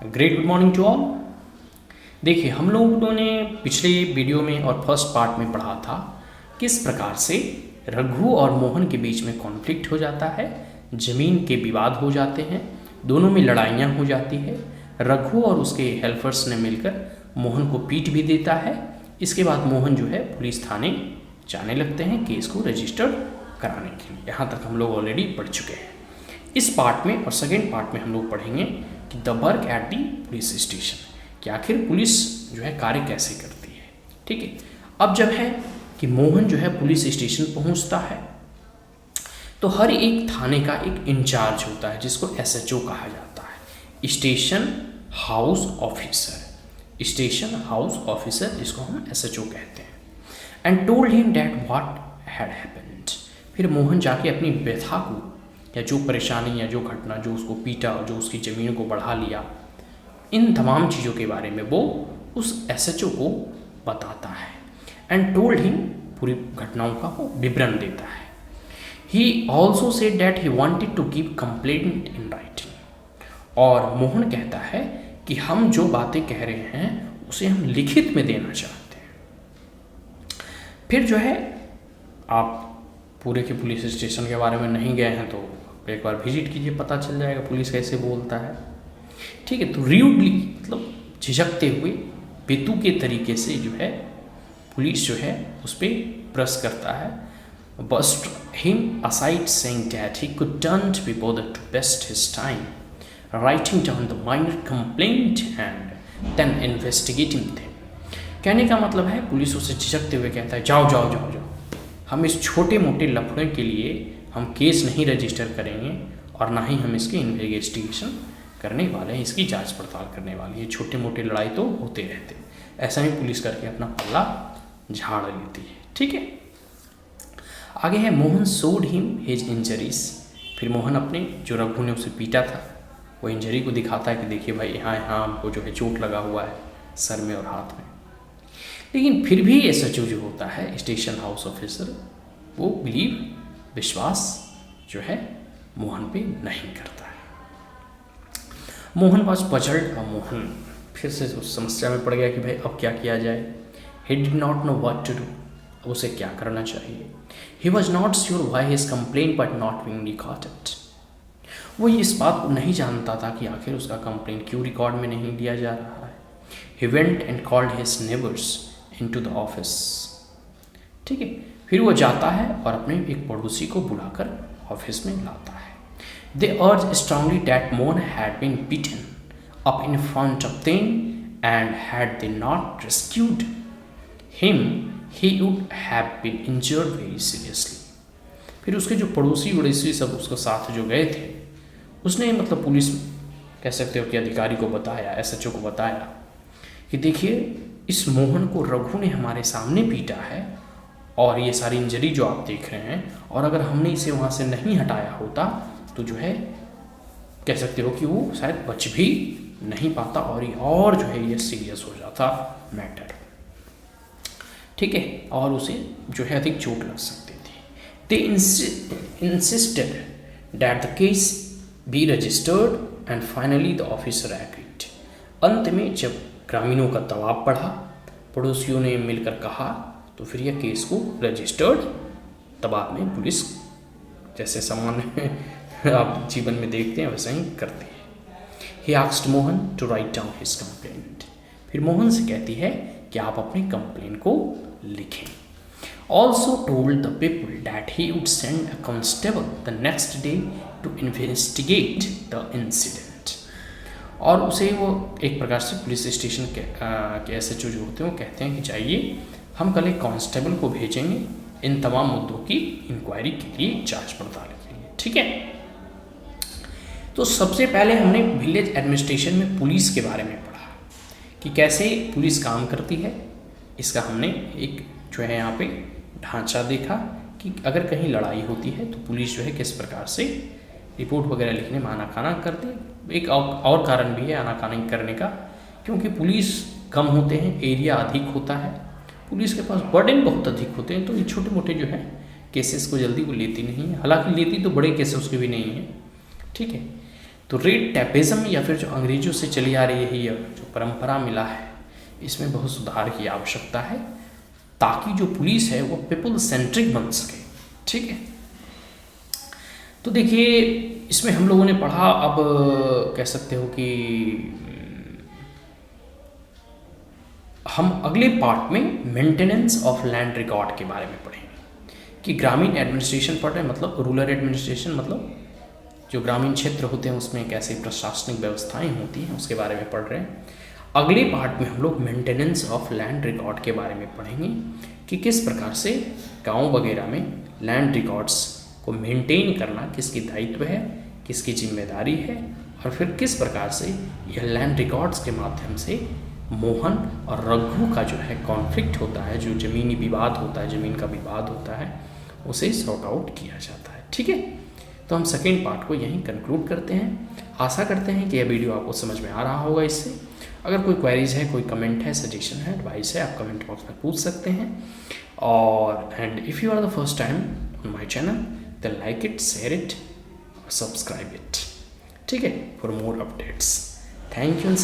Great good morning to all. देखिए, हम लोगों ने पिछले वीडियो में और फर्स्ट पार्ट में पढ़ा था किस प्रकार से रघु और मोहन के बीच में कॉन्फ्लिक्ट हो जाता है, ज़मीन के विवाद हो जाते हैं, दोनों में लड़ाइयाँ हो जाती है। रघु और उसके हेल्पर्स ने मिलकर मोहन को पीट भी देता है। इसके बाद मोहन जो है पुलिस थाने जाने लगते हैं केस को रजिस्टर कराने के लिए। यहाँ तक हम लोग ऑलरेडी पढ़ चुके हैं। इस पार्ट में और सेकेंड पार्ट में हम लोग पढ़ेंगे कि the work at the police station, कि आखिर पुलिस जो है कार्य कैसे करती है। ठीक है, अब जब है कि मोहन जो है पुलिस स्टेशन पहुंचता है तो हर एक थाने का एक इंचार्ज होता है जिसको एसएचओ कहा जाता है, station house officer. Station house officer जिसको हम एसएचओ कहते हैं। And told him that what had happened. फिर मोहन जाके अपनी व्यथा को या जो परेशानी या जो घटना जो उसको पीटा और जो उसकी ज़मीन को बढ़ा लिया, इन तमाम चीज़ों के बारे में वो उस एसएचओ को बताता है। एंड टोल्ड हिम, पूरी घटनाओं का वो विवरण देता है। He also said that he wanted to give complaint in writing. और मोहन कहता है कि हम जो बातें कह रहे हैं उसे हम लिखित में देना चाहते हैं। फिर जो है, आप पूरे के पुलिस स्टेशन के बारे में नहीं गए हैं तो एक बार विजिट कीजिए, पता चल जाएगा पुलिस कैसे बोलता है। ठीक है, तो र्यूडली मतलब झिझकते हुए बेतु के तरीके से जो है पुलिस जो है उस पर प्रेस करता है। Bust him aside saying that he couldn't be bothered to waste his time writing down the minor complaint and then investigating them। कहने का मतलब है पुलिस उसे झिझकते हुए कहता है जाओ जाओ जाओ जाओ, हम इस छोटे मोटे लफड़े के लिए हम केस नहीं रजिस्टर करेंगे और ना ही हम इसकी इन्वेस्टिगेशन करने वाले हैं, इसकी जांच पड़ताल करने वाले हैं। छोटे मोटे लड़ाई तो होते रहते, ऐसा ही पुलिस करके अपना पल्ला झाड़ लेती है। ठीक है, आगे है मोहन सोड हिम हिज इंजरीज। फिर मोहन अपने जो रघु ने उसे पीटा था वो इंजरी को दिखाता है कि देखिए भाई, यहाँ यहाँ हमको जो है चोट लगा हुआ है सर में और हाथ में। लेकिन फिर भी एसएचओ जो होता है स्टेशन हाउस ऑफिसर, वो विश्वास जो है मोहन पे नहीं करता है। मोहन वॉज पजल्ड और मोहन फिर से उस समस्या में पड़ गया कि भाई अब क्या किया जाए। He did not know what to do, अब उसे क्या करना चाहिए। He was not sure why his complaint but not being recorded. वो इस बात को नहीं जानता था कि आखिर उसका कंप्लेंट क्यों रिकॉर्ड में नहीं लिया जा रहा है। He went and called his neighbours into the office. ठीक है, फिर वो जाता है और अपने एक पड़ोसी को बुलाकर ऑफिस में लाता है। They urge strongly that Mohan had been beaten up in front of them and had they not rescued him he would have been injured very seriously. फिर उसके जो पड़ोसी वड़ोसी सब उसके साथ जो गए थे, उसने मतलब पुलिस कह सकते हो कि अधिकारी को बताया, एसएचओ को बताया कि देखिए इस मोहन को रघु ने हमारे सामने पीटा है और ये सारी इंजरी जो आप देख रहे हैं, और अगर हमने इसे वहाँ से नहीं हटाया होता तो जो है कह सकते हो कि वो शायद बच भी नहीं पाता और जो है ये सीरियस हो जाता मैटर। ठीक है, और उसे जो है अधिक चोट लग सकती थी। They insisted that the case be registered and finally the officer agreed. अंत में जब ग्रामीणों का दबाव बढ़ा, पड़ोसियों ने मिलकर कहा, तो फिर यह केस को रजिस्टर्ड दबाव में पुलिस जैसे सामान्य आप जीवन में देखते हैं वैसा ही करती है। He asked Mohan to write down his complaint. फिर मोहन से कहती है कि आप अपनी कंप्लेंट को लिखें। Also told the people that he would send a constable the next day to investigate the incident. और उसे वो एक प्रकार से पुलिस स्टेशन के एसएचओ जो होते हैं वो कहते हैं कि जाइए, हम कल एक कांस्टेबल को भेजेंगे इन तमाम मुद्दों की इंक्वायरी के लिए, जांच पड़ताल के लिए। ठीक है, तो सबसे पहले हमने विलेज एडमिनिस्ट्रेशन में पुलिस के बारे में पढ़ा कि कैसे पुलिस काम करती है। इसका हमने एक जो है यहाँ पे ढांचा देखा कि अगर कहीं लड़ाई होती है तो पुलिस जो है किस प्रकार से रिपोर्ट वगैरह लिखने में आनाकानी करती है। एक और कारण भी है आनाकानी करने का, क्योंकि पुलिस कम होते हैं, एरिया अधिक होता है, पुलिस के पास बर्डन बहुत अधिक होते हैं, तो ये छोटे मोटे जो है केसेस को जल्दी वो लेती नहीं है। हालांकि लेती तो बड़े केसेस के भी नहीं है। ठीक है, तो रेड टैपिज्म या फिर जो अंग्रेजों से चली आ रही है ये जो परंपरा मिला है, इसमें बहुत सुधार की आवश्यकता है ताकि जो पुलिस है वो पीपल सेंट्रिक बन सके। ठीक है, तो देखिए इसमें हम लोगों ने पढ़ा, अब कह सकते हो कि हम अगले पार्ट में मेंटेनेंस ऑफ लैंड रिकॉर्ड के बारे में पढ़ेंगे कि ग्रामीण एडमिनिस्ट्रेशन पढ़ रहे हैं, मतलब रूरल एडमिनिस्ट्रेशन, मतलब जो ग्रामीण क्षेत्र होते हैं उसमें कैसे प्रशासनिक व्यवस्थाएं होती हैं उसके बारे में पढ़ रहे हैं। अगले पार्ट में हम लोग मेंटेनेंस ऑफ लैंड रिकॉर्ड के बारे में पढ़ेंगे कि किस प्रकार से गांव वगैरह में लैंड रिकॉर्ड्स को मेंटेन करना किसकी दायित्व है, किसकी जिम्मेदारी है, और फिर किस प्रकार से यह लैंड रिकॉर्ड्स के माध्यम से मोहन और रघु का जो है कॉन्फ्लिक्ट होता है, जो ज़मीनी विवाद होता है, ज़मीन का विवाद होता है, उसे सॉर्ट आउट किया जाता है। ठीक है, तो हम सेकेंड पार्ट को यहीं कंक्लूड करते हैं। आशा करते हैं कि यह वीडियो आपको समझ में आ रहा होगा। इससे अगर कोई क्वेरीज है, कोई कमेंट है, सजेशन है, एडवाइस है, आप कमेंट बॉक्स में पूछ सकते हैं। और and if you are the first time on my channel then like it, share it, subscribe it. ठीक है, for more updates. Thank you and